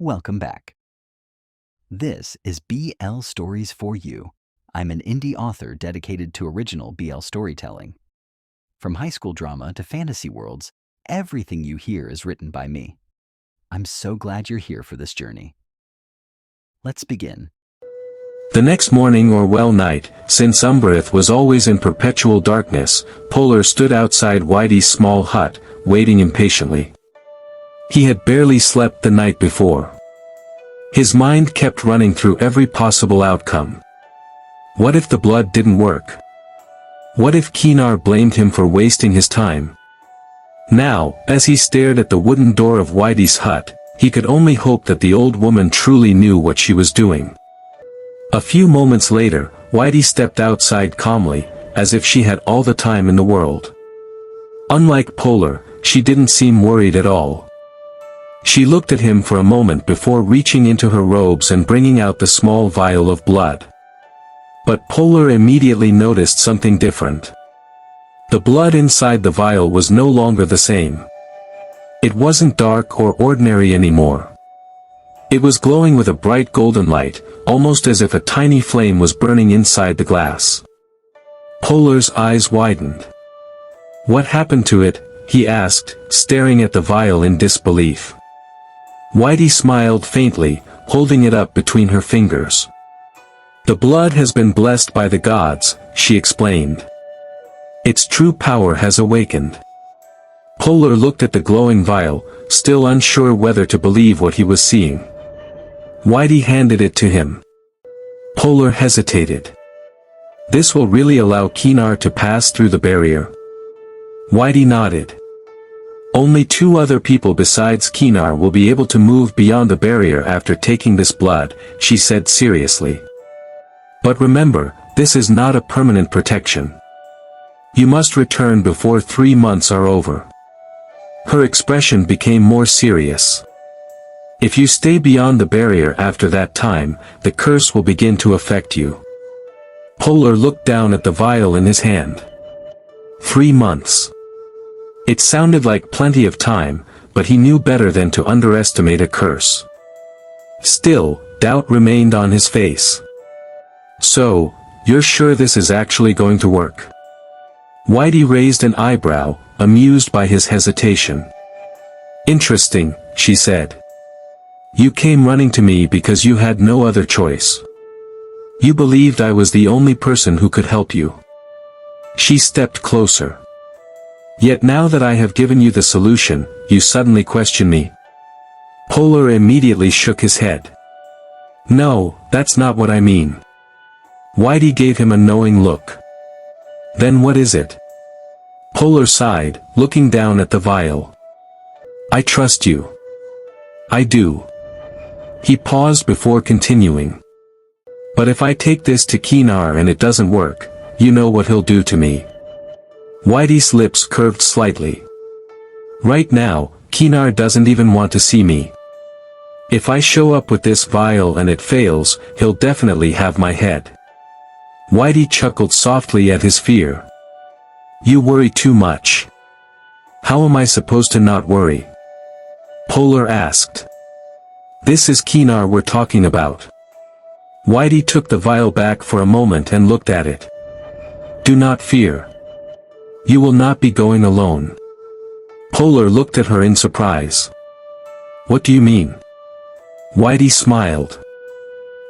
Welcome back. This is BL Stories for You. I'm an indie author dedicated to original BL storytelling. From high school drama to fantasy worlds, everything you hear is written by me. I'm so glad you're here for this journey. Let's begin. The next morning or night, since Umbraeth was always in perpetual darkness, Polar stood outside Widey's small hut, waiting impatiently. He had barely slept the night before. His mind kept running through every possible outcome. What if the blood didn't work? What if Kenar blamed him for wasting his time? Now, as he stared at the wooden door of Widey's hut, he could only hope that the old woman truly knew what she was doing. A few moments later, Widey stepped outside calmly, as if she had all the time in the world. Unlike Polar, she didn't seem worried at all. She looked at him for a moment before reaching into her robes and bringing out the small vial of blood. But Polar immediately noticed something different. The blood inside the vial was no longer the same. It wasn't dark or ordinary anymore. It was glowing with a bright golden light, almost as if a tiny flame was burning inside the glass. Polar's eyes widened. "What happened to it?" he asked, staring at the vial in disbelief. Widey smiled faintly, holding it up between her fingers. "The blood has been blessed by the gods," she explained. "Its true power has awakened." Polar looked at the glowing vial, still unsure whether to believe what he was seeing. Widey handed it to him. Polar hesitated. "This will really allow Kenar to pass through the barrier?" Widey nodded. "Only 2 other people besides Kenar will be able to move beyond the barrier after taking this blood," she said seriously. "But remember, this is not a permanent protection. You must return before 3 months are over." Her expression became more serious. "If you stay beyond the barrier after that time, the curse will begin to affect you." Polar looked down at the vial in his hand. 3 months. It sounded like plenty of time, but he knew better than to underestimate a curse. Still, doubt remained on his face. "So, you're sure this is actually going to work?" Widey raised an eyebrow, amused by his hesitation. "Interesting," she said. "You came running to me because you had no other choice. You believed I was the only person who could help you." She stepped closer. "Yet now that I have given you the solution, you suddenly question me?" Polar immediately shook his head. "No, that's not what I mean." Widey gave him a knowing look. "Then what is it?" Polar sighed, looking down at the vial. "I trust you. I do." He paused before continuing. "But if I take this to Kenar and it doesn't work, you know what he'll do to me." Widey's lips curved slightly. "Right now, Kenar doesn't even want to see me. If I show up with this vial and it fails, he'll definitely have my head." Widey chuckled softly at his fear. "You worry too much." "How am I supposed to not worry?" Polar asked. "This is Kenar we're talking about." Widey took the vial back for a moment and looked at it. "Do not fear. You will not be going alone." Polar looked at her in surprise. "What do you mean?" Widey smiled.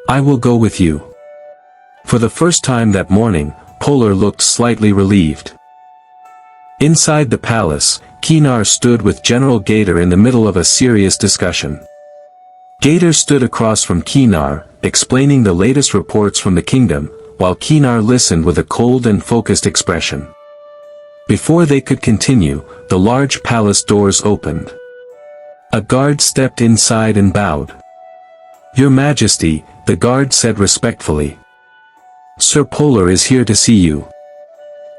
"I will go with you." For the first time that morning, Polar looked slightly relieved. Inside the palace, Kenar stood with General Gator in the middle of a serious discussion. Gator stood across from Kenar, explaining the latest reports from the kingdom, while Kenar listened with a cold and focused expression. Before they could continue, the large palace doors opened. A guard stepped inside and bowed. "Your Majesty," the guard said respectfully. "Sir Polar is here to see you."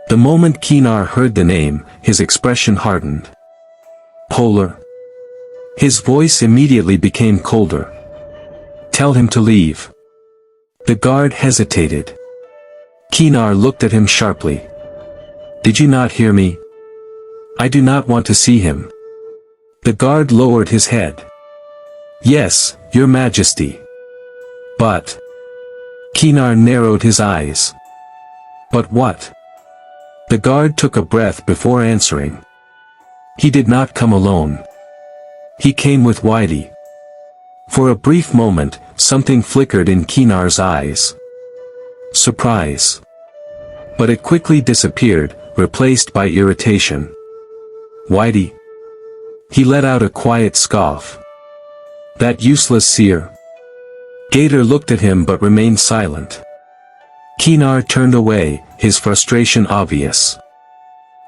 The moment Kenar heard the name, his expression hardened. "Polar?" His voice immediately became colder. "Tell him to leave." The guard hesitated. Kenar looked at him sharply. "Did you not hear me? I do not want to see him." The guard lowered his head. "Yes, Your Majesty. But... Kenar narrowed his eyes. But what? The guard took a breath before answering. He did not come alone. He came with Widey. For a brief moment, something flickered in Kenar's eyes. Surprise. But it quickly disappeared, replaced by irritation. Widey. He let out a quiet scoff. That useless seer. Gator looked at him but remained silent. Kenar turned away, his frustration obvious.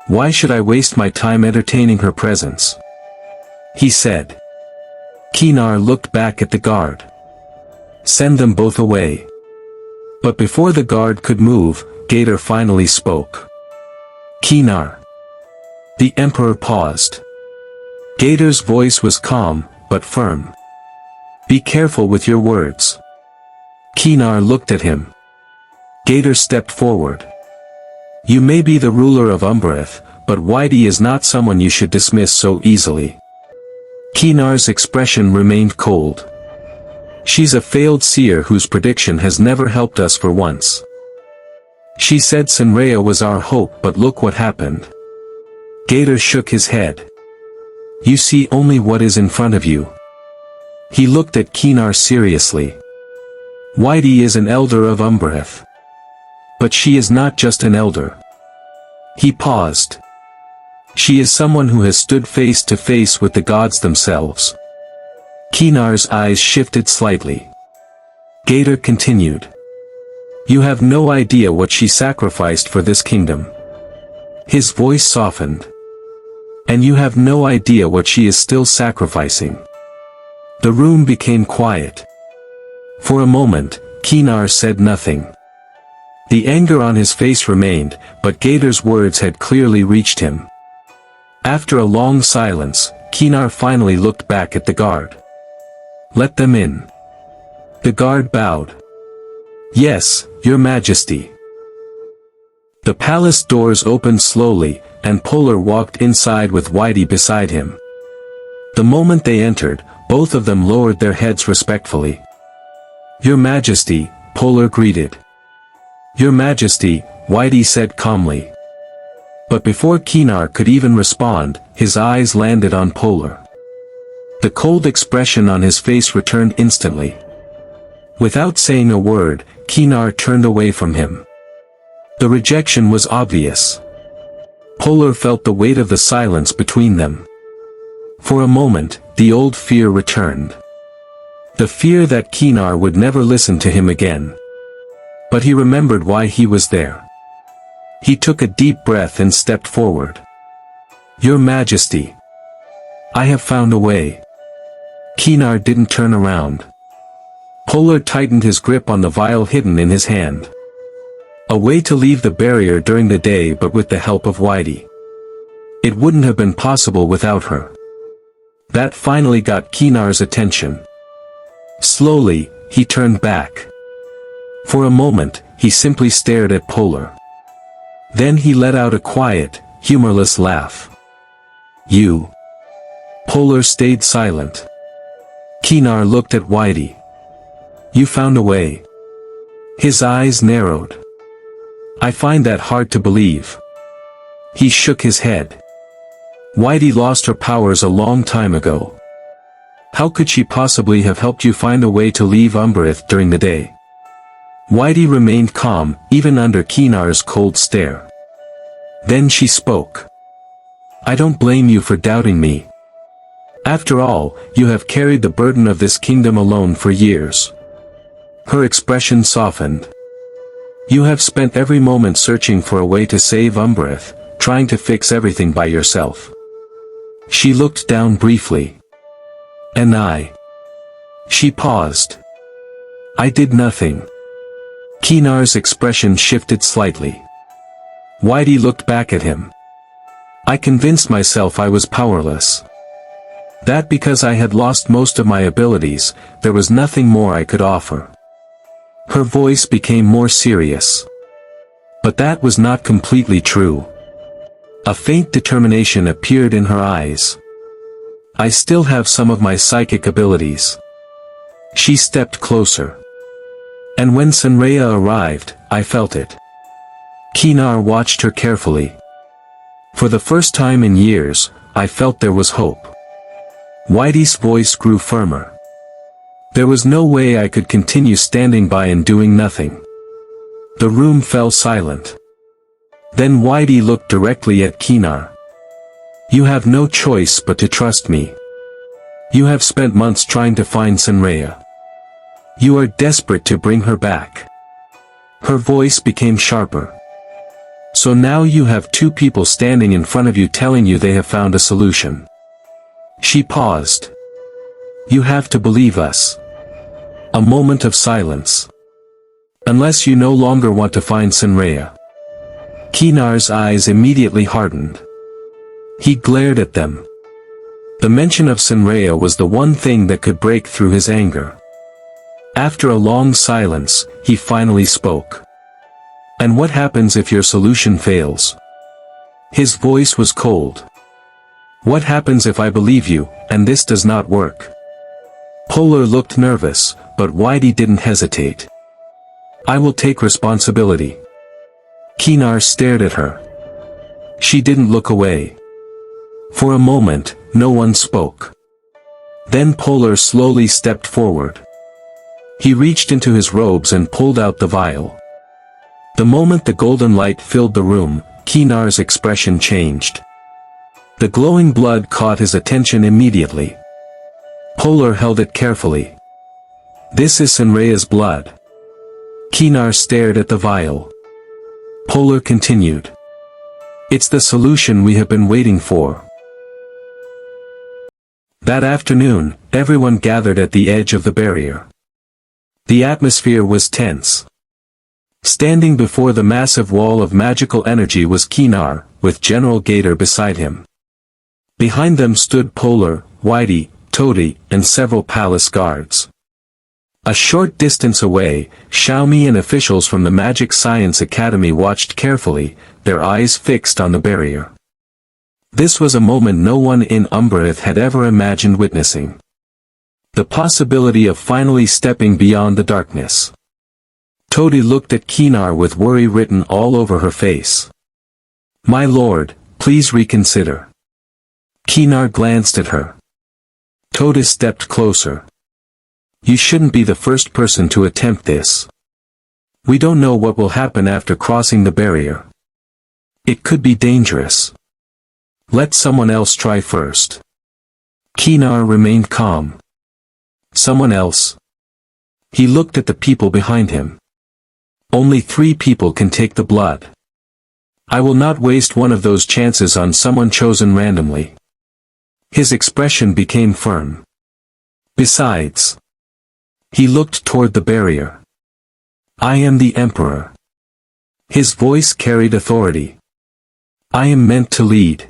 Why should I waste my time entertaining her presence? He said. Kenar looked back at the guard. Send them both away. But before the guard could move, Gator finally spoke. Kenar. The Emperor paused. Gator's voice was calm, but firm. Be careful with your words. Kenar looked at him. Gator stepped forward. You may be the ruler of Umbraeth, but Widey is not someone you should dismiss so easily. Kenar's expression remained cold. She's a failed seer whose prediction has never helped us for once. She said Sonraya was our hope, but look what happened. Gator shook his head. You see only what is in front of you. He looked at Kenar seriously. Widey is an elder of Umbraeth. But she is not just an elder. He paused. She is someone who has stood face to face with the gods themselves. Kenar's eyes shifted slightly. Gator continued. You have no idea what she sacrificed for this kingdom. His voice softened. And you have no idea what she is still sacrificing. The room became quiet. For a moment, Kenar said nothing. The anger on his face remained, but Gator's words had clearly reached him. After a long silence, Kenar finally looked back at the guard. Let them in. The guard bowed. Yes, Your Majesty. The palace doors opened slowly, and Polar walked inside with Widey beside him. The moment they entered, both of them lowered their heads respectfully. Your Majesty, Polar greeted. Your Majesty, Widey said calmly. But before Kenar could even respond, his eyes landed on Polar. The cold expression on his face returned instantly. Without saying a word, Kenar turned away from him. The rejection was obvious. Polar felt the weight of the silence between them. For a moment, the old fear returned. The fear that Kenar would never listen to him again. But he remembered why he was there. He took a deep breath and stepped forward. Your Majesty. I have found a way. Kenar didn't turn around. Polar tightened his grip on the vial hidden in his hand. A way to leave the barrier during the day, but with the help of Widey. It wouldn't have been possible without her. That finally got Kenar's attention. Slowly, he turned back. For a moment, he simply stared at Polar. Then he let out a quiet, humorless laugh. You. Polar stayed silent. Kenar looked at Widey. You found a way. His eyes narrowed. I find that hard to believe. He shook his head. Widey lost her powers a long time ago. How could she possibly have helped you find a way to leave Umbraeth during the day? Widey remained calm, even under Kenar's cold stare. Then she spoke. I don't blame you for doubting me. After all, you have carried the burden of this kingdom alone for years. Her expression softened. You have spent every moment searching for a way to save Umbraeth, trying to fix everything by yourself. She looked down briefly. And I. She paused. I did nothing. Kenar's expression shifted slightly. Widey looked back at him. I convinced myself I was powerless. That because I had lost most of my abilities, there was nothing more I could offer. Her voice became more serious. But that was not completely true. A faint determination appeared in her eyes. I still have some of my psychic abilities. She stepped closer. And when Sonraya arrived, I felt it. Kenar watched her carefully. For the first time in years, I felt there was hope. Widey's voice grew firmer. There was no way I could continue standing by and doing nothing. The room fell silent. Then Widey looked directly at Kenar. You have no choice but to trust me. You have spent months trying to find Sonraya. You are desperate to bring her back. Her voice became sharper. So now you have two people standing in front of you telling you they have found a solution. She paused. You have to believe us. A moment of silence. Unless you no longer want to find Sonraya. Kenar's eyes immediately hardened. He glared at them. The mention of Sonraya was the one thing that could break through his anger. After a long silence, he finally spoke. And what happens if your solution fails? His voice was cold. What happens if I believe you, and this does not work? Polar looked nervous, but Widey didn't hesitate. I will take responsibility. Kenar stared at her. She didn't look away. For a moment, no one spoke. Then Polar slowly stepped forward. He reached into his robes and pulled out the vial. The moment the golden light filled the room, Kenar's expression changed. The glowing blood caught his attention immediately. Polar held it carefully. This is Sonraya's blood. Kenar stared at the vial. Polar continued. It's the solution we have been waiting for. That afternoon, everyone gathered at the edge of the barrier. The atmosphere was tense. Standing before the massive wall of magical energy was Kenar, with General Gator beside him. Behind them stood Polar, Widey, Toady, and several palace guards. A short distance away, Xiaomi and officials from the Magic Science Academy watched carefully, their eyes fixed on the barrier. This was a moment no one in Umbraeth had ever imagined witnessing. The possibility of finally stepping beyond the darkness. Toady looked at Kenar with worry written all over her face. My lord, please reconsider. Kenar glanced at her. Toady stepped closer. You shouldn't be the first person to attempt this. We don't know what will happen after crossing the barrier. It could be dangerous. Let someone else try first. Kenar remained calm. Someone else? He looked at the people behind him. Only 3 people can take the blood. I will not waste one of those chances on someone chosen randomly. His expression became firm. Besides, he looked toward the barrier. I am the Emperor. His voice carried authority. I am meant to lead.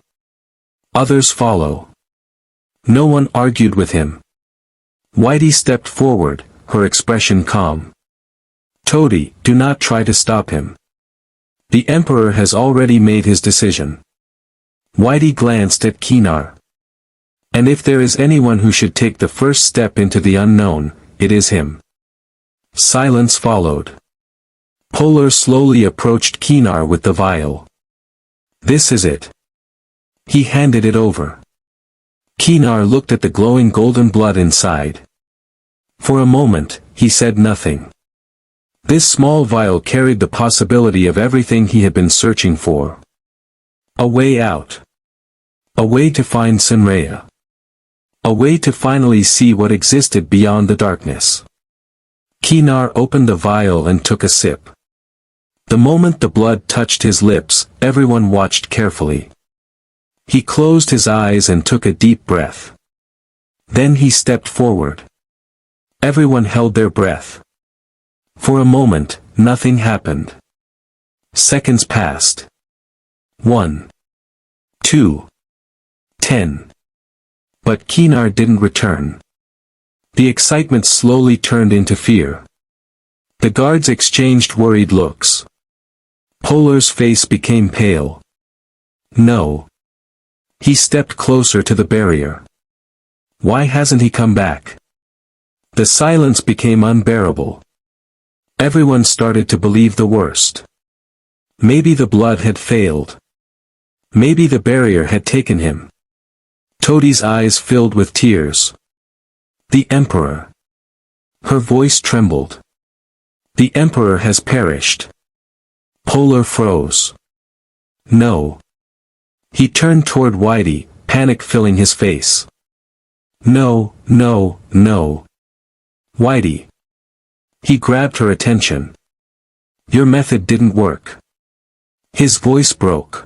Others follow. No one argued with him. Widey stepped forward, her expression calm. Toady, do not try to stop him. The Emperor has already made his decision. Widey glanced at Kenar. And if there is anyone who should take the first step into the unknown, it is him. Silence followed. Polar slowly approached Kenar with the vial. This is it. He handed it over. Kenar looked at the glowing golden blood inside. For a moment, he said nothing. This small vial carried the possibility of everything he had been searching for. A way out. A way to find Sonraya. A way to finally see what existed beyond the darkness. Kenar opened the vial and took a sip. The moment the blood touched his lips, everyone watched carefully. He closed his eyes and took a deep breath. Then he stepped forward. Everyone held their breath. For a moment, nothing happened. Seconds passed. 1. 2. 10. But Kenar didn't return. The excitement slowly turned into fear. The guards exchanged worried looks. Polar's face became pale. No. He stepped closer to the barrier. Why hasn't he come back? The silence became unbearable. Everyone started to believe the worst. Maybe the blood had failed. Maybe the barrier had taken him. Toadie's eyes filled with tears. The Emperor. Her voice trembled. The Emperor has perished. Polar froze. No. He turned toward Widey, panic filling his face. No, no, no. Widey. He grabbed her attention. Your method didn't work. His voice broke.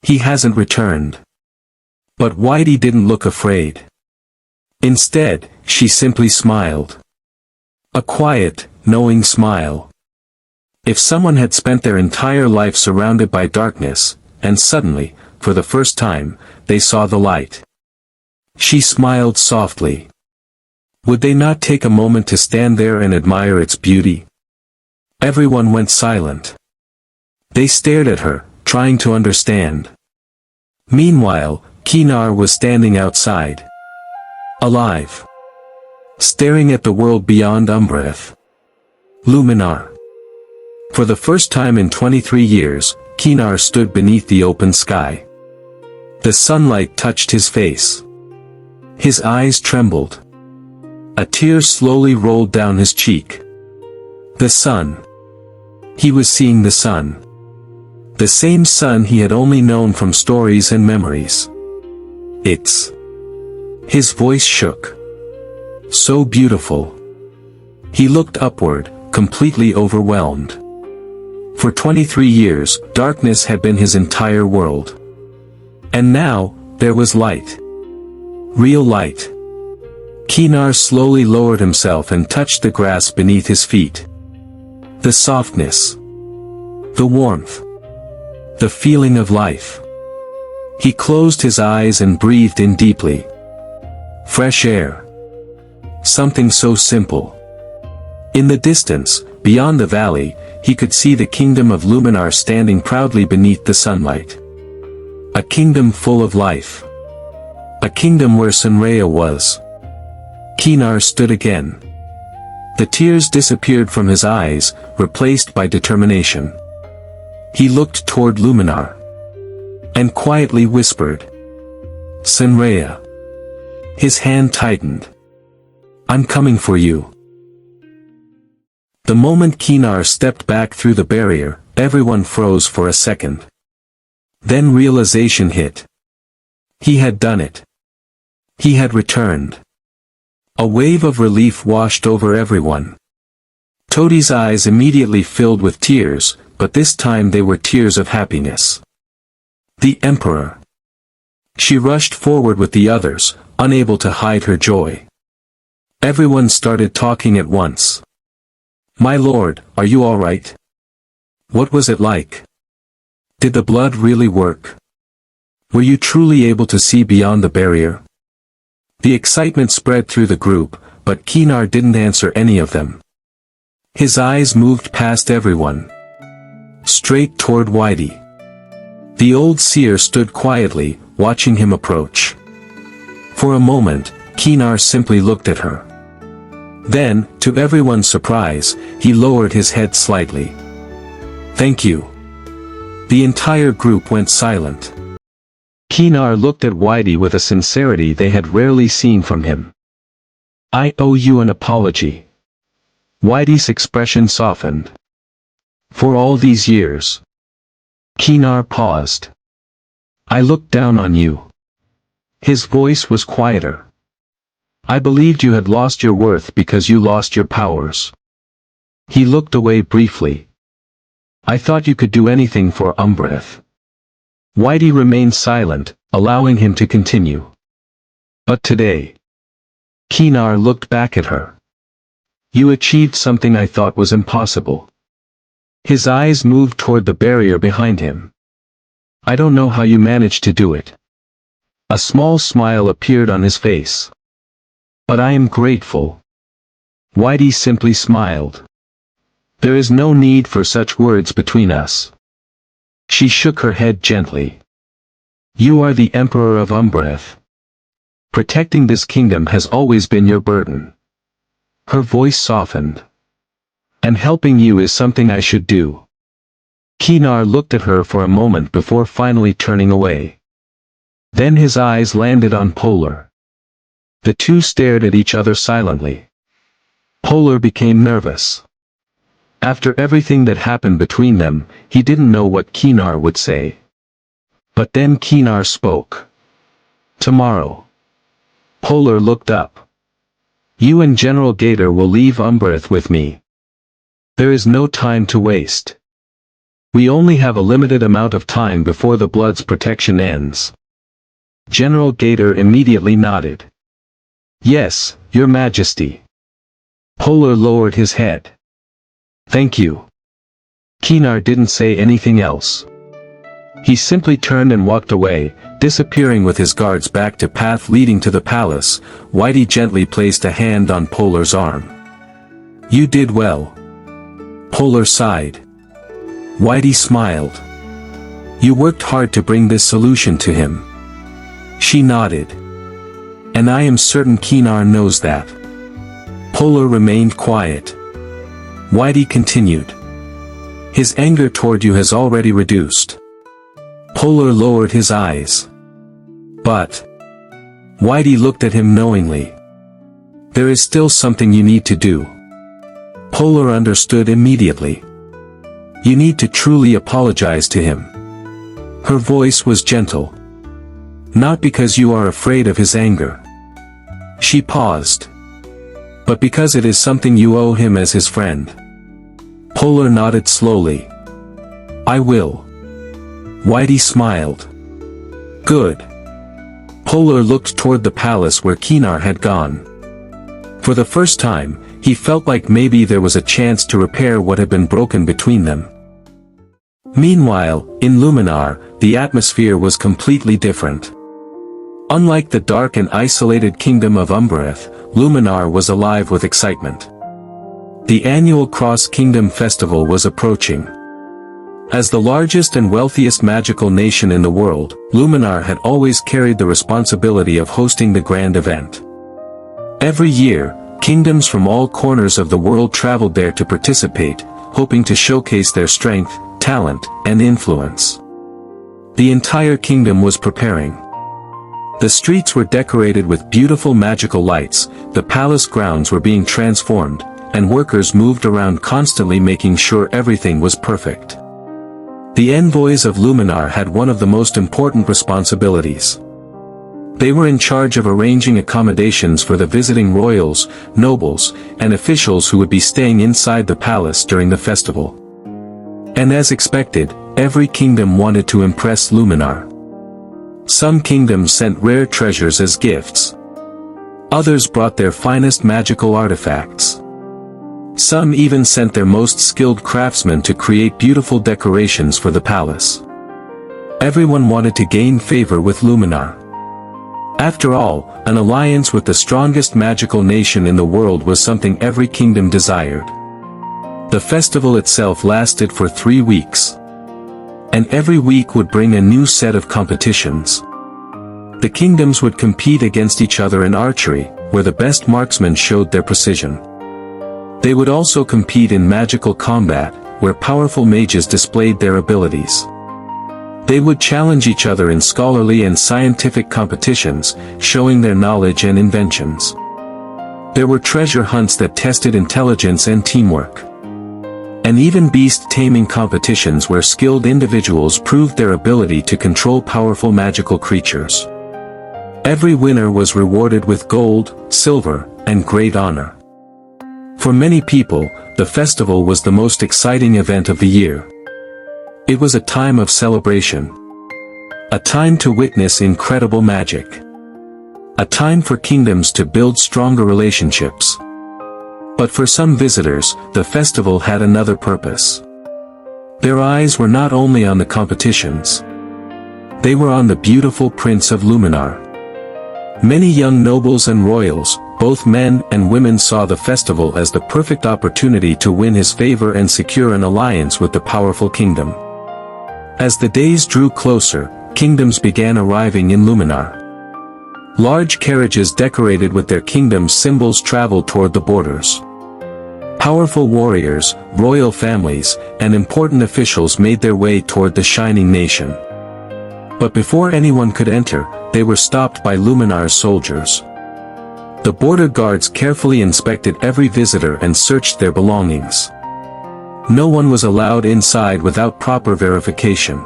He hasn't returned. But Widey didn't look afraid. Instead, she simply smiled. A quiet, knowing smile. If someone had spent their entire life surrounded by darkness, and suddenly, for the first time, they saw the light. She smiled softly. Would they not take a moment to stand there and admire its beauty? Everyone went silent. They stared at her, trying to understand. Meanwhile, Kenar was standing outside. Alive. Staring at the world beyond Umbraeth. Luminar. For the first time in 23 years, Kenar stood beneath the open sky. The sunlight touched his face. His eyes trembled. A tear slowly rolled down his cheek. The sun. He was seeing the sun. The same sun he had only known from stories and memories. It's. His voice shook. So beautiful. He looked upward, completely overwhelmed. For 23 years, darkness had been his entire world. And now, there was light. Real light. Kenar slowly lowered himself and touched the grass beneath his feet. The softness. The warmth. The feeling of life. He closed his eyes and breathed in deeply. Fresh air. Something so simple. In the distance, beyond the valley, he could see the kingdom of Luminar standing proudly beneath the sunlight. A kingdom full of life. A kingdom where Sonraya was. Kenar stood again. The tears disappeared from his eyes, replaced by determination. He looked toward Luminar. And quietly whispered. Sonraya. His hand tightened. I'm coming for you. The moment Kenar stepped back through the barrier, everyone froze for a second. Then realization hit. He had done it. He had returned. A wave of relief washed over everyone. Toadie's eyes immediately filled with tears, but this time they were tears of happiness. The Emperor. She rushed forward with the others, unable to hide her joy. Everyone started talking at once. My lord, are you all right? What was it like? Did the blood really work? Were you truly able to see beyond the barrier? The excitement spread through the group, but Kenar didn't answer any of them. His eyes moved past everyone. Straight toward Widey. The old seer stood quietly, watching him approach. For a moment, Kenar simply looked at her. Then, to everyone's surprise, he lowered his head slightly. Thank you. The entire group went silent. Kenar looked at Widey with a sincerity they had rarely seen from him. I owe you an apology. Widey's expression softened. For all these years. Kenar paused. I looked down on you. His voice was quieter. I believed you had lost your worth because you lost your powers. He looked away briefly. I thought you could do anything for Umbraeth. Widey remained silent, allowing him to continue. But today. Kenar looked back at her. You achieved something I thought was impossible. His eyes moved toward the barrier behind him. I don't know how you managed to do it. A small smile appeared on his face. But I am grateful. Widey simply smiled. There is no need for such words between us. She shook her head gently. You are the Emperor of Umbraeth. Protecting this kingdom has always been your burden. Her voice softened. And helping you is something I should do. Kenar looked at her for a moment before finally turning away. Then his eyes landed on Polar. The two stared at each other silently. Polar became nervous. After everything that happened between them, he didn't know what Kenar would say. But then Kenar spoke. Tomorrow. Polar looked up. You and General Gator will leave Umbraeth with me. There is no time to waste. We only have a limited amount of time before the Blood's protection ends. General Gator immediately nodded. Yes, Your Majesty. Polar lowered his head. Thank you. Kenar didn't say anything else. He simply turned and walked away, disappearing with his guards back to path leading to the palace. Widey gently placed a hand on Polar's arm. You did well. Polar sighed. Widey smiled. You worked hard to bring this solution to him. She nodded. And I am certain Kenar knows that. Polar remained quiet. Widey continued. His anger toward you has already reduced. Polar lowered his eyes. But. Widey looked at him knowingly. There is still something you need to do. Polar understood immediately. You need to truly apologize to him. Her voice was gentle. Not because you are afraid of his anger. She paused. But because it is something you owe him as his friend. Polar nodded slowly. I will. Widey smiled. Good. Polar looked toward the palace where Kenar had gone. For the first time, he felt like maybe there was a chance to repair what had been broken between them. Meanwhile, in Luminar, the atmosphere was completely different. Unlike the dark and isolated kingdom of Umbraeth, Luminar was alive with excitement. The annual Cross-Kingdom Festival was approaching. As the largest and wealthiest magical nation in the world, Luminar had always carried the responsibility of hosting the grand event. Every year, kingdoms from all corners of the world traveled there to participate, hoping to showcase their strength, talent, and influence. The entire kingdom was preparing. The streets were decorated with beautiful magical lights, the palace grounds were being transformed, and workers moved around constantly making sure everything was perfect. The envoys of Luminar had one of the most important responsibilities. They were in charge of arranging accommodations for the visiting royals, nobles, and officials who would be staying inside the palace during the festival. And as expected, every kingdom wanted to impress Luminar. Some kingdoms sent rare treasures as gifts. Others brought their finest magical artifacts. Some even sent their most skilled craftsmen to create beautiful decorations for the palace. Everyone wanted to gain favor with Luminar. After all, an alliance with the strongest magical nation in the world was something every kingdom desired. The festival itself lasted for 3 weeks. And every week would bring a new set of competitions. The kingdoms would compete against each other in archery, where the best marksmen showed their precision. They would also compete in magical combat, where powerful mages displayed their abilities. They would challenge each other in scholarly and scientific competitions, showing their knowledge and inventions. There were treasure hunts that tested intelligence and teamwork. And even beast-taming competitions where skilled individuals proved their ability to control powerful magical creatures. Every winner was rewarded with gold, silver, and great honor. For many people, the festival was the most exciting event of the year. It was a time of celebration. A time to witness incredible magic. A time for kingdoms to build stronger relationships. But for some visitors, the festival had another purpose. Their eyes were not only on the competitions. They were on the beautiful Prince of Luminar. Many young nobles and royals, both men and women, saw the festival as the perfect opportunity to win his favor and secure an alliance with the powerful kingdom. As the days drew closer, kingdoms began arriving in Luminar. Large carriages decorated with their kingdom's symbols traveled toward the borders. Powerful warriors, royal families, and important officials made their way toward the shining nation. But before anyone could enter, they were stopped by Luminar's soldiers. The border guards carefully inspected every visitor and searched their belongings. No one was allowed inside without proper verification.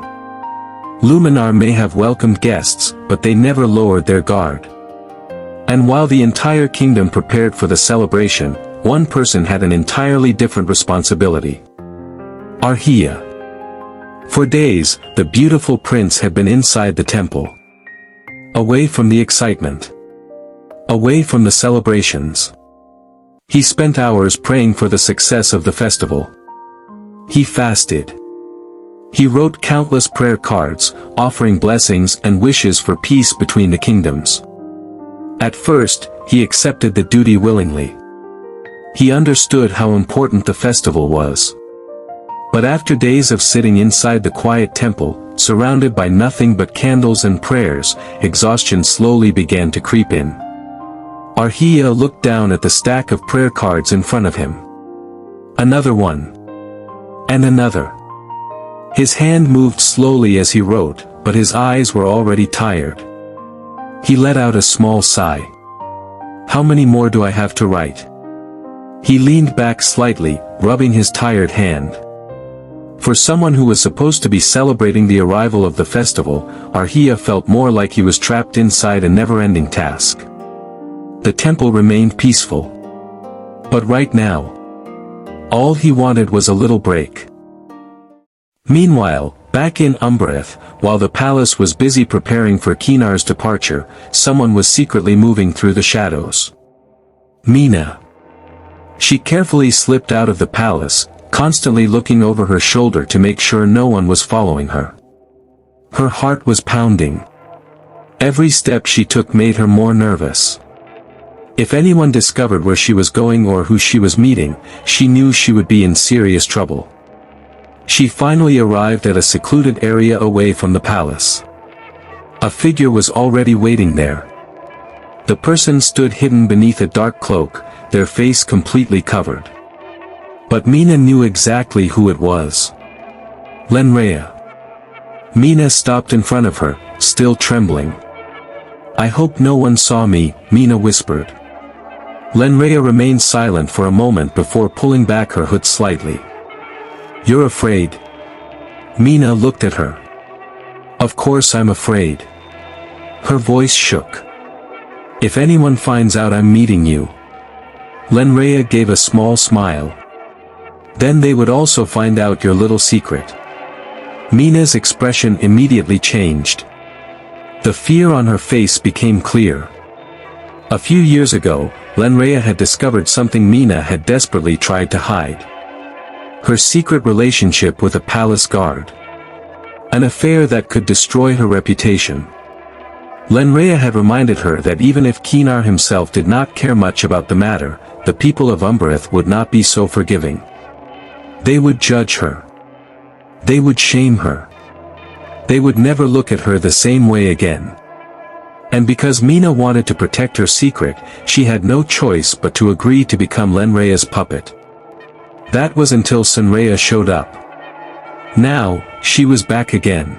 Luminar may have welcomed guests, but they never lowered their guard. And while the entire kingdom prepared for the celebration, one person had an entirely different responsibility. Arhia. For days, the beautiful prince had been inside the temple. Away from the excitement. Away from the celebrations. He spent hours praying for the success of the festival. He fasted. He wrote countless prayer cards, offering blessings and wishes for peace between the kingdoms. At first, he accepted the duty willingly. He understood how important the festival was. But after days of sitting inside the quiet temple, surrounded by nothing but candles and prayers, exhaustion slowly began to creep in. Arhia looked down at the stack of prayer cards in front of him. Another one. And another. His hand moved slowly as he wrote, but his eyes were already tired. He let out a small sigh. How many more do I have to write? He leaned back slightly, rubbing his tired hand. For someone who was supposed to be celebrating the arrival of the festival, Arhia felt more like he was trapped inside a never-ending task. The temple remained peaceful. But right now, all he wanted was a little break. Meanwhile, back in Umbraeth, while the palace was busy preparing for Kenar's departure, someone was secretly moving through the shadows. Mina. She carefully slipped out of the palace, constantly looking over her shoulder to make sure no one was following her. Her heart was pounding. Every step she took made her more nervous. If anyone discovered where she was going or who she was meeting, she knew she would be in serious trouble. She finally arrived at a secluded area away from the palace. A figure was already waiting there. The person stood hidden beneath a dark cloak, their face completely covered. But Mina knew exactly who it was. Sonraya. Mina stopped in front of her, still trembling. I hope no one saw me, Mina whispered. Sonraya remained silent for a moment before pulling back her hood slightly. You're afraid? Mina looked at her. Of course I'm afraid. Her voice shook. If anyone finds out I'm meeting you. Sonraya gave a small smile. Then they would also find out your little secret. Mina's expression immediately changed. The fear on her face became clear. A few years ago, Sonraya had discovered something Mina had desperately tried to hide. Her secret relationship with a palace guard. An affair that could destroy her reputation. Sonraya had reminded her that even if Kenar himself did not care much about the matter, the people of Umbraeth would not be so forgiving. They would judge her. They would shame her. They would never look at her the same way again. And because Mina wanted to protect her secret, she had no choice but to agree to become Sonraya's puppet. That was until Sonraya showed up. Now, she was back again.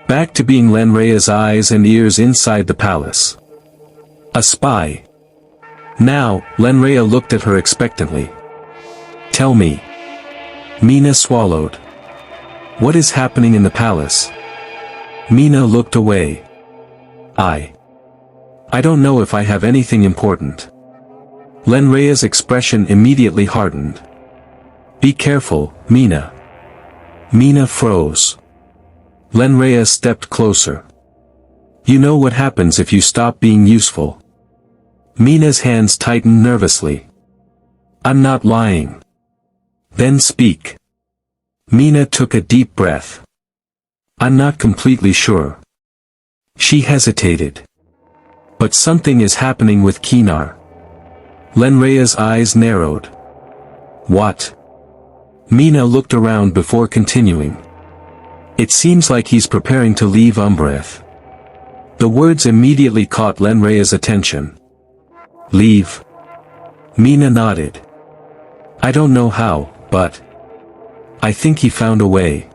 Back to being Sonraya's eyes and ears inside the palace. A spy. Now, Sonraya looked at her expectantly. Tell me. Mina swallowed. What is happening in the palace? Mina looked away. I don't know if I have anything important. Sonraya's expression immediately hardened. Be careful, Mina. Mina froze. Sonraya stepped closer. You know what happens if you stop being useful. Mina's hands tightened nervously. I'm not lying. Then speak. Mina took a deep breath. I'm not completely sure. She hesitated. But something is happening with Kenar. Sonraya's eyes narrowed. What? Mina looked around before continuing. It seems like he's preparing to leave Umbraeth. The words immediately caught Sonraya's attention. Leave? Mina nodded. I don't know how, but I think he found a way.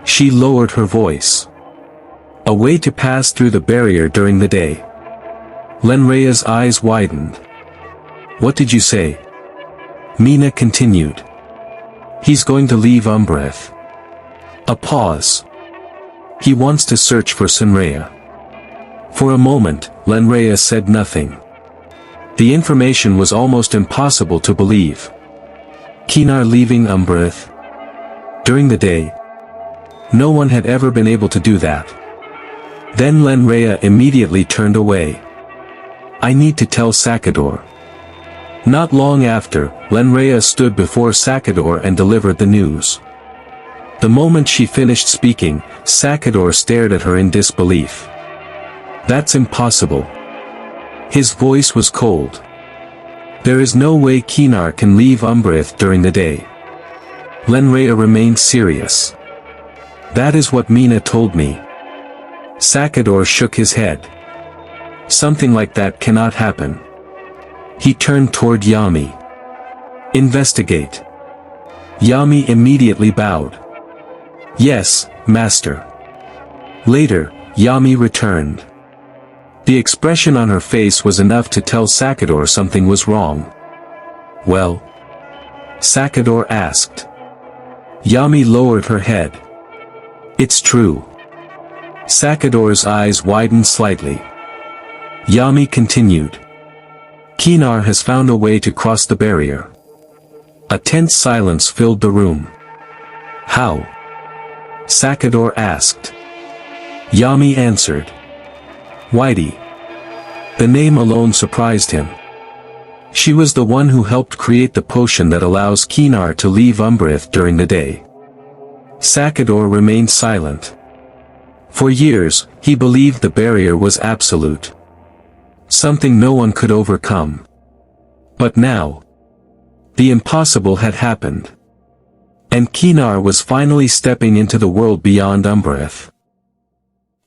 She lowered her voice. A way to pass through the barrier during the day. Sonraya's eyes widened. What did you say? Mina continued. He's going to leave Umbraeth. A pause. He wants to search for Sonraya. For a moment, Sonraya said nothing. The information was almost impossible to believe. Kenar leaving Umbraeth? During the day? No one had ever been able to do that. Then Sonraya immediately turned away. I need to tell Sacador. Not long after, Sonraya stood before Sacador and delivered the news. The moment she finished speaking, Sacador stared at her in disbelief. That's impossible. His voice was cold. There is no way Kenar can leave Umbraeth during the day. Sonraya remained serious. That is what Mina told me. Sacador shook his head. Something like that cannot happen. He turned toward Yami. Investigate. Yami immediately bowed. Yes, master. Later, Yami returned. The expression on her face was enough to tell Sacador something was wrong. Well? Sacador asked. Yami lowered her head. It's true. Sacador's eyes widened slightly. Yami continued. Kenar has found a way to cross the barrier. A tense silence filled the room. How? Sacador asked. Yami answered. Widey. The name alone surprised him. She was the one who helped create the potion that allows Kenar to leave Umbraeth during the day. Sacador remained silent. For years, he believed the barrier was absolute. Something no one could overcome. But now, the impossible had happened. And Kenar was finally stepping into the world beyond Umbraeth.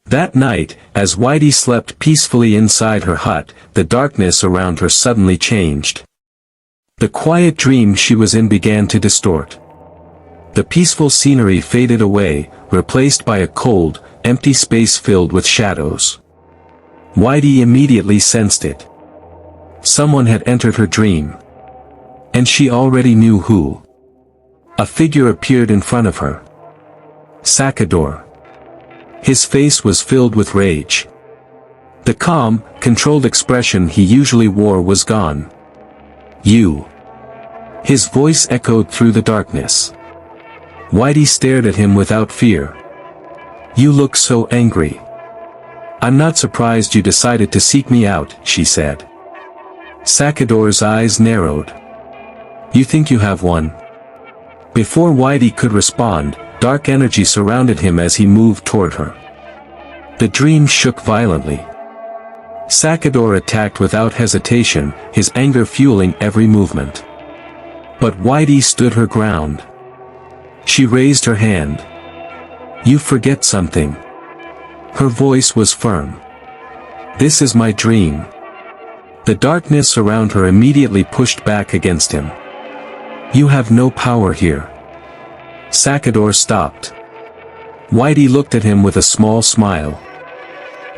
That night, as Widey slept peacefully inside her hut, the darkness around her suddenly changed. The quiet dream she was in began to distort. The peaceful scenery faded away, replaced by a cold, empty space filled with shadows. Widey immediately sensed it. Someone had entered her dream. And she already knew who. A figure appeared in front of her. Sacador. His face was filled with rage. The calm, controlled expression he usually wore was gone. You. His voice echoed through the darkness. Widey stared at him without fear. You look so angry. I'm not surprised you decided to seek me out, she said. Sacador's eyes narrowed. You think you have won? Before Widey could respond, dark energy surrounded him as he moved toward her. The dream shook violently. Sacador attacked without hesitation, his anger fueling every movement. But Widey stood her ground. She raised her hand. You forget something. Her voice was firm. This is my dream. The darkness around her immediately pushed back against him. You have no power here. Sacador stopped. Widey looked at him with a small smile.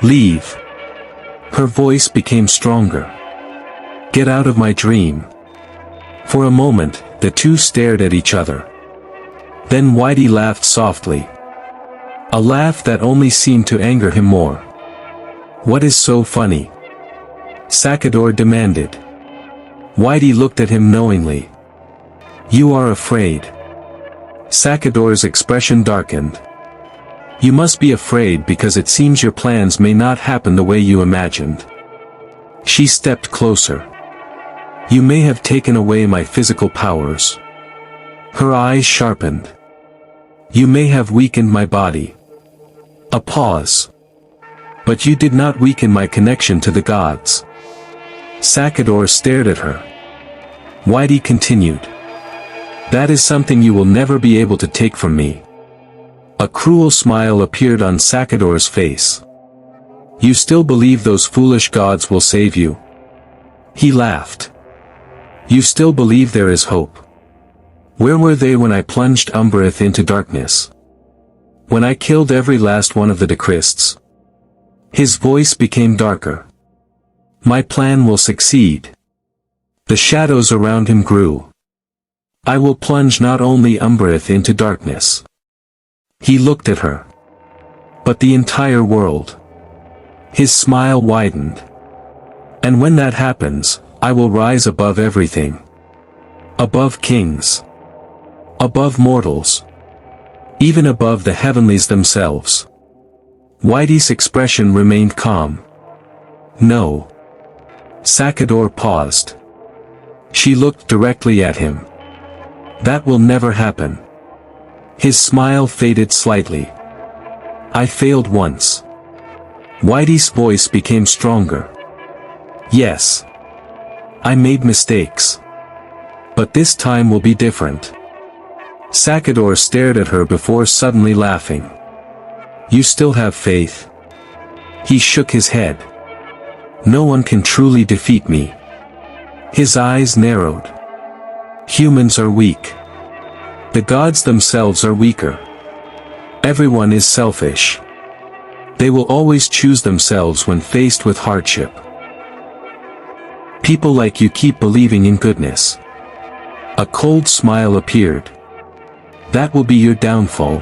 Leave. Her voice became stronger. Get out of my dream. For a moment, the two stared at each other. Then Widey laughed softly. A laugh that only seemed to anger him more. What is so funny? Sacador demanded. Widey looked at him knowingly. You are afraid. Sacador's expression darkened. You must be afraid because it seems your plans may not happen the way you imagined. She stepped closer. You may have taken away my physical powers. Her eyes sharpened. You may have weakened my body. A pause. But you did not weaken my connection to the gods. Sacador stared at her. Widey continued. That is something you will never be able to take from me. A cruel smile appeared on Sacador's face. You still believe those foolish gods will save you? He laughed. You still believe there is hope? Where were they when I plunged Umbraeth into darkness? When I killed every last one of the Decrists? His voice became darker. My plan will succeed. The shadows around him grew. I will plunge not only Umbraeth into darkness. He looked at her. But the entire world. His smile widened. And when that happens, I will rise above everything. Above kings. Above mortals. Even above the heavenlies themselves. Widey's expression remained calm. No. Sacador paused. She looked directly at him. That will never happen. His smile faded slightly. I failed once. Widey's voice became stronger. Yes. I made mistakes. But this time will be different. Sacador stared at her before suddenly laughing. You still have faith? He shook his head. No one can truly defeat me. His eyes narrowed. Humans are weak. The gods themselves are weaker. Everyone is selfish. They will always choose themselves when faced with hardship. People like you keep believing in goodness. A cold smile appeared. That will be your downfall.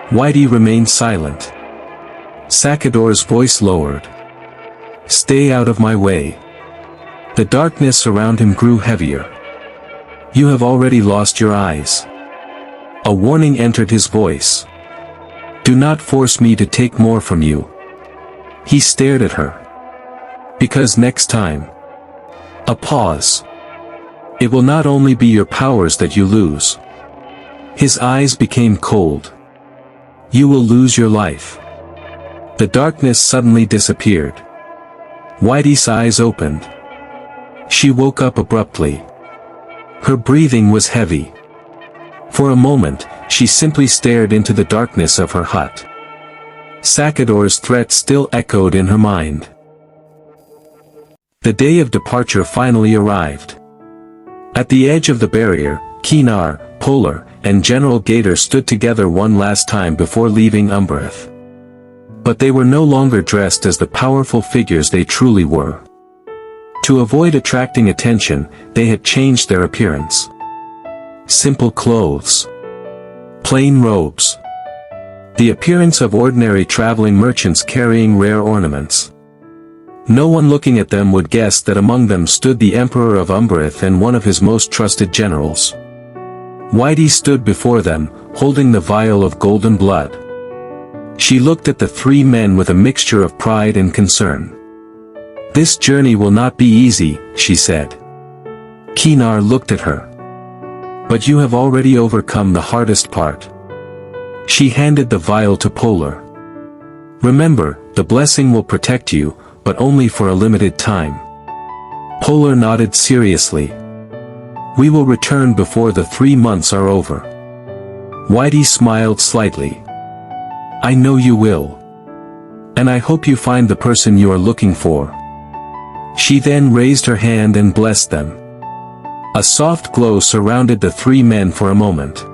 Widey remained silent. Sacador's voice lowered. Stay out of my way. The darkness around him grew heavier. You have already lost your eyes. A warning entered his voice. Do not force me to take more from you. He stared at her. Because next time. A pause. It will not only be your powers that you lose. His eyes became cold. You will lose your life. The darkness suddenly disappeared. Widey's eyes opened. She woke up abruptly. Her breathing was heavy. For a moment, she simply stared into the darkness of her hut. Sacador's threat still echoed in her mind. The day of departure finally arrived. At the edge of the barrier, Kenar, Polar, and General Gator stood together one last time before leaving Umbraeth. But they were no longer dressed as the powerful figures they truly were. To avoid attracting attention, they had changed their appearance. Simple clothes. Plain robes. The appearance of ordinary traveling merchants carrying rare ornaments. No one looking at them would guess that among them stood the Emperor of Umbraeth and one of his most trusted generals. Widey stood before them, holding the vial of golden blood. She looked at the three men with a mixture of pride and concern. This journey will not be easy, she said. Kenar looked at her. But you have already overcome the hardest part. She handed the vial to Polar. Remember, the blessing will protect you, but only for a limited time. Polar nodded seriously. We will return before the 3 months are over. Widey smiled slightly. I know you will. And I hope you find the person you are looking for. She then raised her hand and blessed them. A soft glow surrounded the three men for a moment.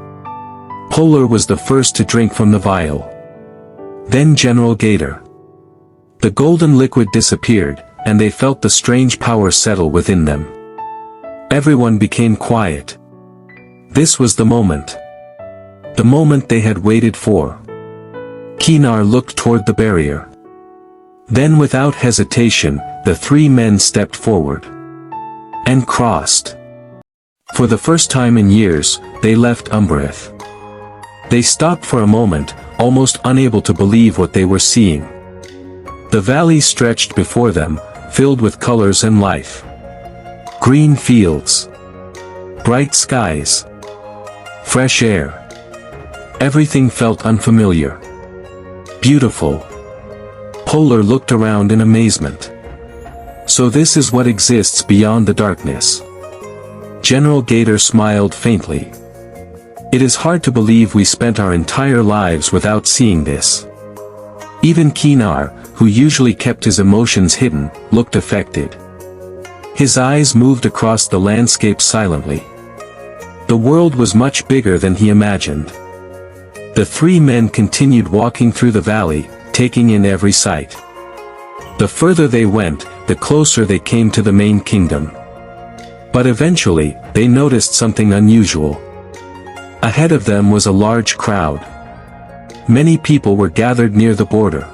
Polar was the first to drink from the vial. Then General Gator. The golden liquid disappeared, and they felt the strange power settle within them. Everyone became quiet. This was the moment. The moment they had waited for. Kenar looked toward the barrier. Then without hesitation, the three men stepped forward. And crossed. For the first time in years, they left Umbraeth. They stopped for a moment, almost unable to believe what they were seeing. The valley stretched before them, filled with colors and life. Green fields. Bright skies. Fresh air. Everything felt unfamiliar. Beautiful. Polar looked around in amazement. So this is what exists beyond the darkness. General Gator smiled faintly. It is hard to believe we spent our entire lives without seeing this. Even Kenar, who usually kept his emotions hidden, looked affected. His eyes moved across the landscape silently. The world was much bigger than he imagined. The three men continued walking through the valley, taking in every sight. The further they went, the closer they came to the main kingdom. But eventually, they noticed something unusual. Ahead of them was a large crowd. Many people were gathered near the border.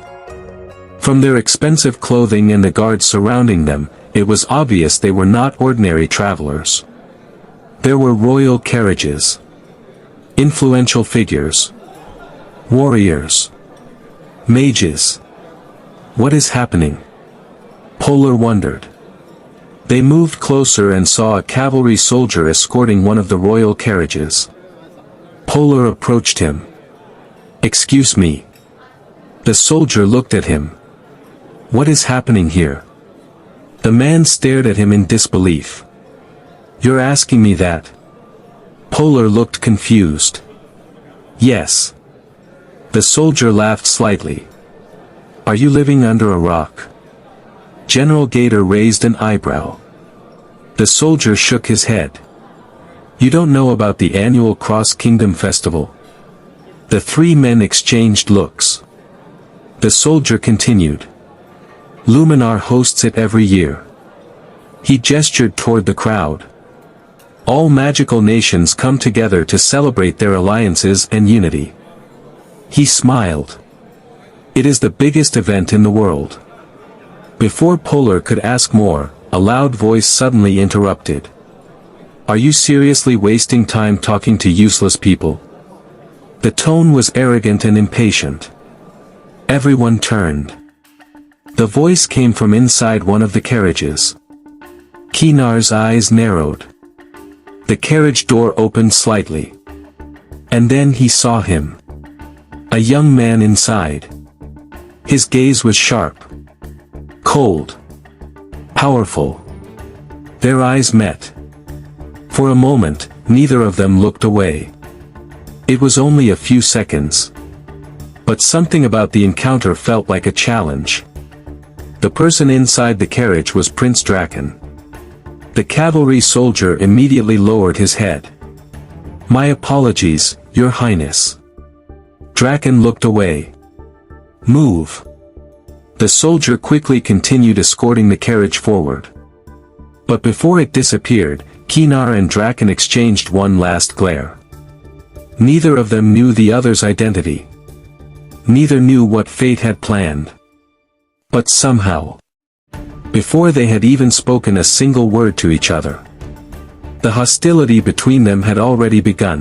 From their expensive clothing and the guards surrounding them, it was obvious they were not ordinary travelers. There were royal carriages, influential figures, warriors, mages. What is happening? Polar wondered. They moved closer and saw a cavalry soldier escorting one of the royal carriages. Polar approached him. "Excuse me." The soldier looked at him. "What is happening here?" The man stared at him in disbelief. "You're asking me that?" Polar looked confused. "Yes." The soldier laughed slightly. "Are you living under a rock?" General Gator raised an eyebrow. The soldier shook his head. "You don't know about the annual Cross-Kingdom Festival?" The three men exchanged looks. The soldier continued. "Luminar hosts it every year." He gestured toward the crowd. "All magical nations come together to celebrate their alliances and unity." He smiled. "It is the biggest event in the world." Before Polar could ask more, a loud voice suddenly interrupted. "Are you seriously wasting time talking to useless people?" The tone was arrogant and impatient. Everyone turned. The voice came from inside one of the carriages. Kenar's eyes narrowed. The carriage door opened slightly. And then he saw him. A young man inside. His gaze was sharp. Cold. Powerful. Their eyes met. For a moment, neither of them looked away. It was only a few seconds. But something about the encounter felt like a challenge. The person inside the carriage was Prince Draken. The cavalry soldier immediately lowered his head. "My apologies, Your Highness." Draken looked away. "Move." The soldier quickly continued escorting the carriage forward. But before it disappeared, Kenar and Draken exchanged one last glare. Neither of them knew the other's identity. Neither knew what fate had planned. But somehow, before they had even spoken a single word to each other, the hostility between them had already begun.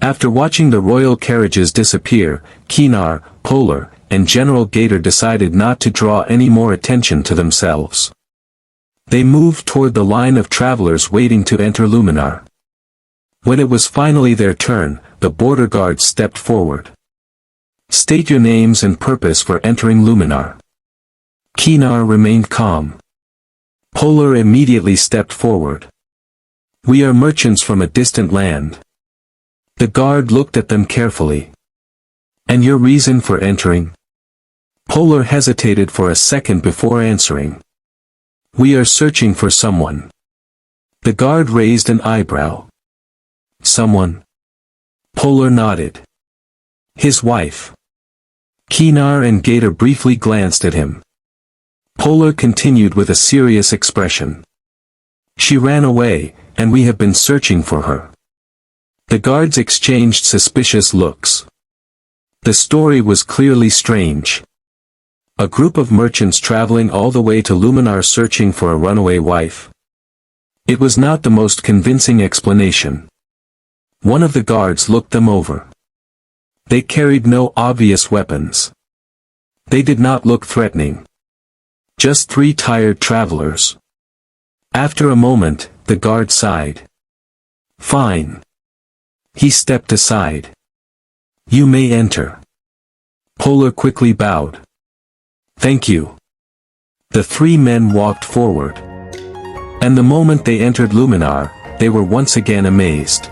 After watching the royal carriages disappear, Kenar, Polar, and General Gator decided not to draw any more attention to themselves. They moved toward the line of travelers waiting to enter Luminar. When it was finally their turn, the border guards stepped forward. "State your names and purpose for entering Luminar." Kenar remained calm. Polar immediately stepped forward. "We are merchants from a distant land." The guard looked at them carefully. "And your reason for entering?" Polar hesitated for a second before answering. "We are searching for someone." The guard raised an eyebrow. "Someone?" Polar nodded. "His wife." Kenar and Gator briefly glanced at him. Polar continued with a serious expression. "She ran away, and we have been searching for her." The guards exchanged suspicious looks. The story was clearly strange. A group of merchants traveling all the way to Luminar searching for a runaway wife. It was not the most convincing explanation. One of the guards looked them over. They carried no obvious weapons. They did not look threatening. Just three tired travelers. After a moment, the guard sighed. "Fine." He stepped aside. "You may enter." Polar quickly bowed. "Thank you." The three men walked forward. And the moment they entered Luminar, they were once again amazed.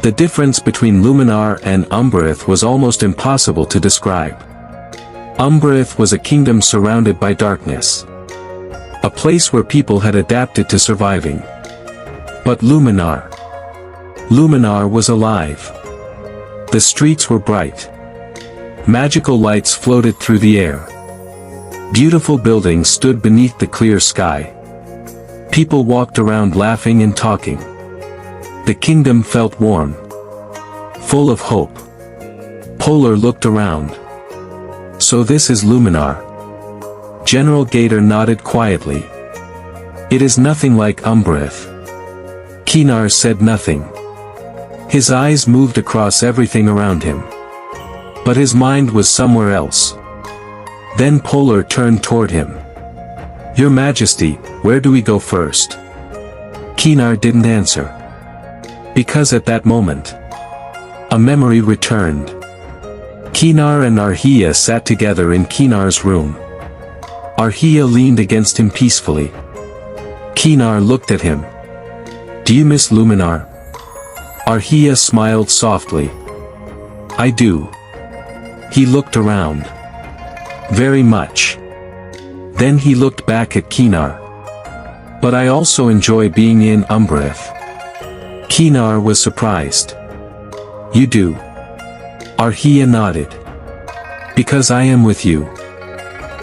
The difference between Luminar and Umbraeth was almost impossible to describe. Umbraeth was a kingdom surrounded by darkness. A place where people had adapted to surviving. But Luminar was alive. The streets were bright. Magical lights floated through the air. Beautiful buildings stood beneath the clear sky. People walked around laughing and talking. The kingdom felt warm. Full of hope. Polar looked around. So this is Luminar. General Gator nodded quietly. It is nothing like Umbraeth. Kenar said nothing. His eyes moved across everything around him. But his mind was somewhere else. Then Polar turned toward him. Your Majesty, where do we go first? Kenar didn't answer. Because at that moment, a memory returned. Kenar and Arhia sat together in Kenar's room. Arhia leaned against him peacefully. Kenar looked at him. Do you miss Luminar? Arhia smiled softly. I do. He looked around. Very much. Then he looked back at Kenar. But I also enjoy being in Umbraeth. Kenar was surprised. You do? Arhia nodded. Because I am with you.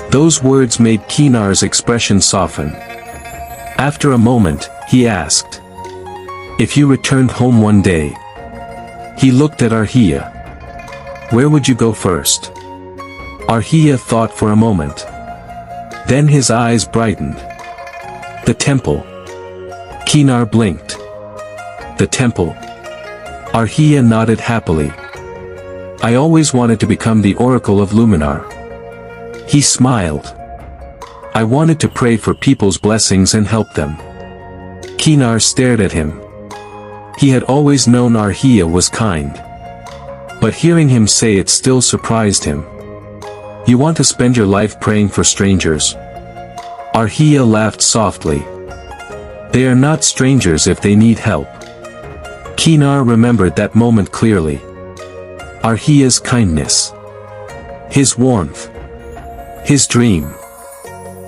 Those words made Kenar's expression soften. After a moment, he asked. If you returned home one day. He looked at Arhia. Where would you go first? Arhia thought for a moment. Then his eyes brightened. The temple. Kenar blinked. The temple. Arhia nodded happily. I always wanted to become the Oracle of Luminar. He smiled. I wanted to pray for people's blessings and help them. Kenar stared at him. He had always known Arhia was kind. But hearing him say it still surprised him. You want to spend your life praying for strangers? Arhia laughed softly. They are not strangers if they need help. Kenar remembered that moment clearly. Arhia's kindness. His warmth. His dream.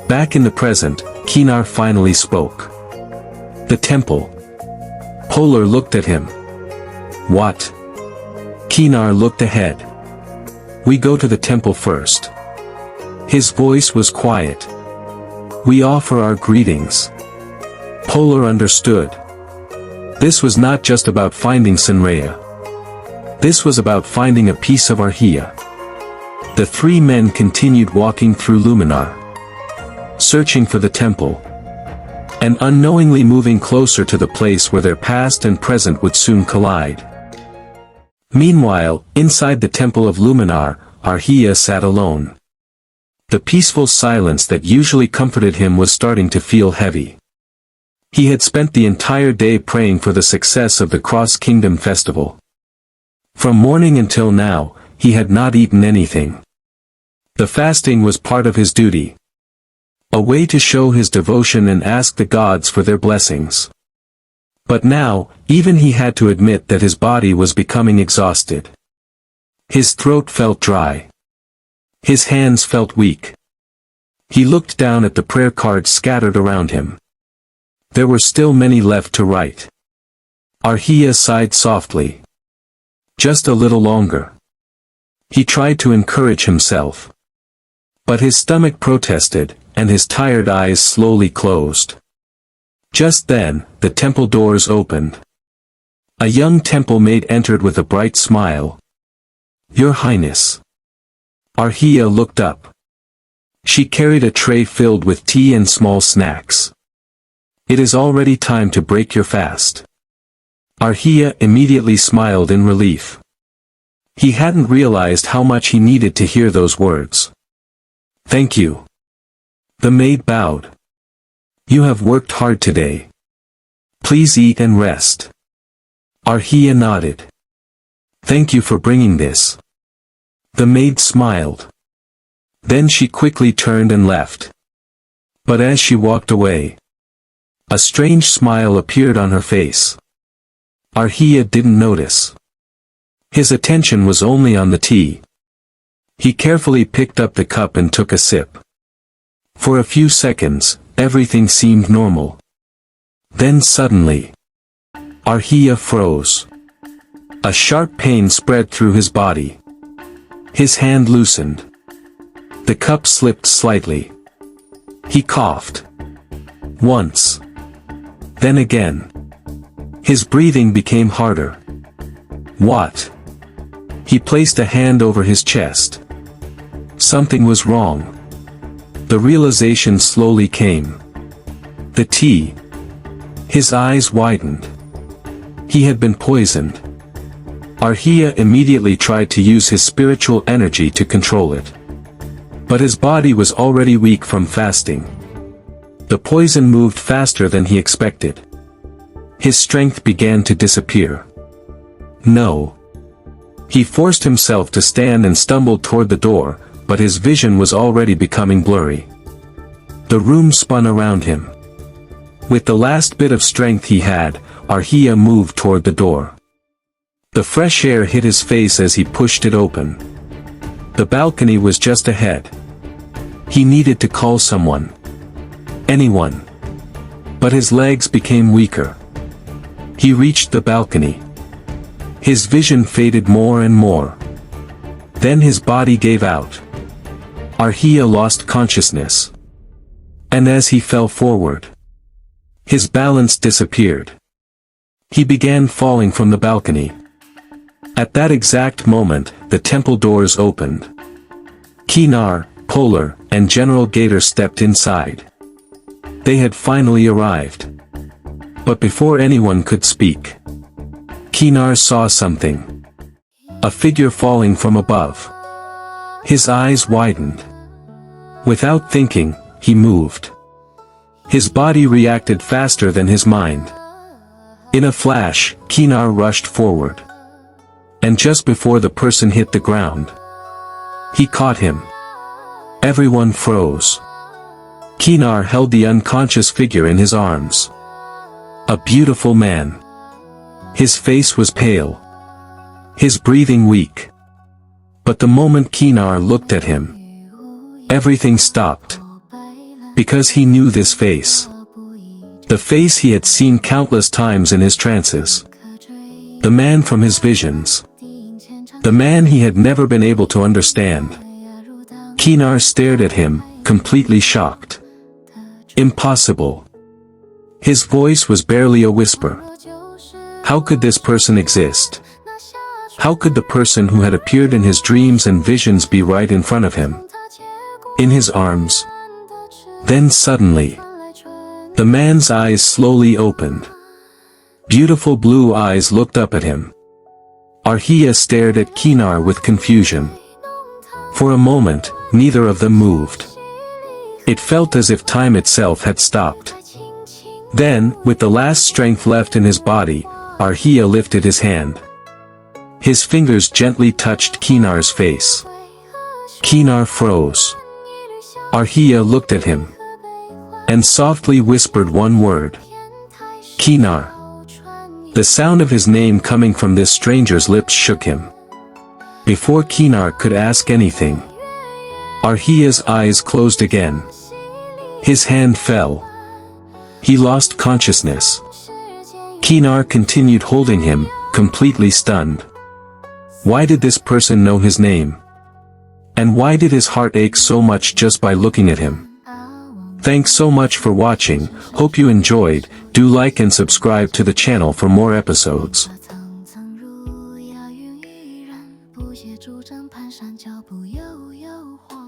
Back in the present, Kenar finally spoke. The temple. Polar looked at him. What? Kenar looked ahead. We go to the temple first. His voice was quiet. We offer our greetings. Polar understood. This was not just about finding Sonraya. This was about finding a piece of Arhia. The three men continued walking through Luminar. Searching for the temple. And unknowingly moving closer to the place where their past and present would soon collide. Meanwhile, inside the temple of Luminar, Arhia sat alone. The peaceful silence that usually comforted him was starting to feel heavy. He had spent the entire day praying for the success of the Cross Kingdom Festival. From morning until now, he had not eaten anything. The fasting was part of his duty. A way to show his devotion and ask the gods for their blessings. But now, even he had to admit that his body was becoming exhausted. His throat felt dry. His hands felt weak. He looked down at the prayer cards scattered around him. There were still many left to write. Arhia sighed softly. Just a little longer. He tried to encourage himself. But his stomach protested, and his tired eyes slowly closed. Just then, the temple doors opened. A young temple maid entered with a bright smile. Your Highness. Arhia looked up. She carried a tray filled with tea and small snacks. It is already time to break your fast. Arhia immediately smiled in relief. He hadn't realized how much he needed to hear those words. Thank you. The maid bowed. You have worked hard today. Please eat and rest. Arhia nodded. Thank you for bringing this. The maid smiled. Then she quickly turned and left. But as she walked away, a strange smile appeared on her face. Arhia didn't notice. His attention was only on the tea. He carefully picked up the cup and took a sip. For a few seconds, everything seemed normal. Then suddenly, Arhia froze. A sharp pain spread through his body. His hand loosened. The cup slipped slightly. He coughed. Once. Then again. His breathing became harder. What? He placed a hand over his chest. Something was wrong. The realization slowly came. The tea. His eyes widened. He had been poisoned. Arhia immediately tried to use his spiritual energy to control it. But his body was already weak from fasting. The poison moved faster than he expected. His strength began to disappear. No. He forced himself to stand and stumbled toward the door, but his vision was already becoming blurry. The room spun around him. With the last bit of strength he had, Arhia moved toward the door. The fresh air hit his face as he pushed it open. The balcony was just ahead. He needed to call someone. Anyone. But his legs became weaker. He reached the balcony. His vision faded more and more. Then his body gave out. Arhia lost consciousness. And as he fell forward, his balance disappeared. He began falling from the balcony. At that exact moment, the temple doors opened. Kenar, Polar, and General Gator stepped inside. They had finally arrived. But before anyone could speak, Kenar saw something. A figure falling from above. His eyes widened. Without thinking, he moved. His body reacted faster than his mind. In a flash, Kenar rushed forward. And just before the person hit the ground, he caught him. Everyone froze. Kenar held the unconscious figure in his arms. A beautiful man. His face was pale. His breathing weak. But the moment Kenar looked at him, everything stopped. Because he knew this face. The face he had seen countless times in his trances. The man from his visions. The man he had never been able to understand. Kenar stared at him, completely shocked. Impossible. His voice was barely a whisper. How could this person exist? How could the person who had appeared in his dreams and visions be right in front of him? In his arms? Then suddenly, the man's eyes slowly opened. Beautiful blue eyes looked up at him. Arhia stared at Kenar with confusion. For a moment, neither of them moved. It felt as if time itself had stopped. Then, with the last strength left in his body, Arhia lifted his hand. His fingers gently touched Kenar's face. Kenar froze. Arhia looked at him. And softly whispered one word. Kenar. The sound of his name coming from this stranger's lips shook him. Before Kenar could ask anything, Arhia's eyes closed again. His hand fell. He lost consciousness. Kenar continued holding him, completely stunned. Why did this person know his name? And why did his heart ache so much just by looking at him? Thanks so much for watching, hope you enjoyed, do like and subscribe to the channel for more episodes.不写主张蹒跚脚步悠悠晃。